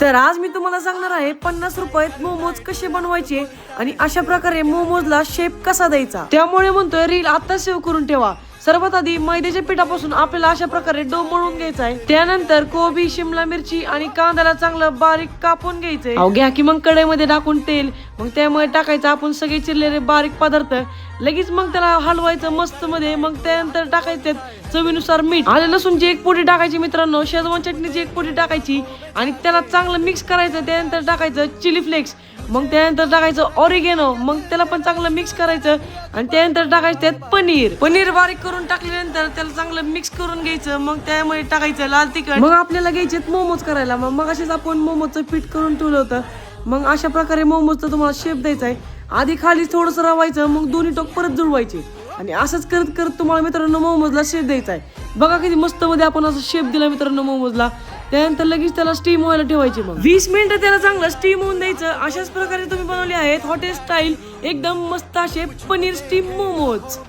तर आज मी तुम्हाला सांगणार आहे 50 रुपयात मोमोज कसे बनवायचे आणि अशा प्रकारे मोमोजला शेप कसा द्यायचा। त्यामुळे म्हणतोय रील आता सेव्ह करून ठेवा। सर्वात आधी मैद्याच्या पिठापासून आपल्याला अशा प्रकारे डो मळून घ्यायचा आहे। त्यानंतर कोबी, शिमला मिरची आणि कांद्याला चांगलं बारीक कापून घ्यायचंय। घ्या की मग कढईमध्ये टाकून तेल, मग त्यामध्ये टाकायचं आपण सगळे चिरलेले बारीक पदार्थ। लगेच मग त्याला हलवायचं मस्त मध्ये। मग त्यानंतर टाकायचे चवीनुसार मीठ, आले लसूणची एक पोटी टाकायची मित्रांनो, शेजवान चटणीची एक पोटी टाकायची आणि त्याला चांगलं मिक्स करायचं। त्यानंतर टाकायचं चिली फ्लेक्स, मग त्यानंतर टाकायचं ऑरिगेनो, मग त्याला पण चांगलं मिक्स करायचं आणि त्यानंतर टाकायचं त्यात पनीर बारीक करून टाकल्यानंतर त्याला चांगलं मिक्स करून घ्यायचं। मग त्यामध्ये टाकायचं लाल तिखट। मग आपल्याला घ्यायचे मोमोज करायला। मग असेच आपण मोमोजचं पीठ करून ठेवलं होतं। मग अशा प्रकारे मोमोजचा तुम्हाला शेप द्यायचा आहे। आधी खाली थोडंसं रवायचं, मग दोन्ही टोक परत जुळवायचे आणि असंच करत करत तुम्हाला मित्रांनो मोमोजला शेप द्यायचा आहे। बघा किती मस्त मध्ये आपण असं शेप दिला मित्रांनो मोमोजला। त्यानंतर लगेच त्याला स्टीम व्हायला ठेवायचे। मग 20 मिनिटं त्याला चांगलं स्टीम होऊन द्यायचं। अशाच प्रकारे तुम्ही बनवले आहेत हॉटेल स्टाईल एकदम मस्त असे पनीर स्टीम मोमोज।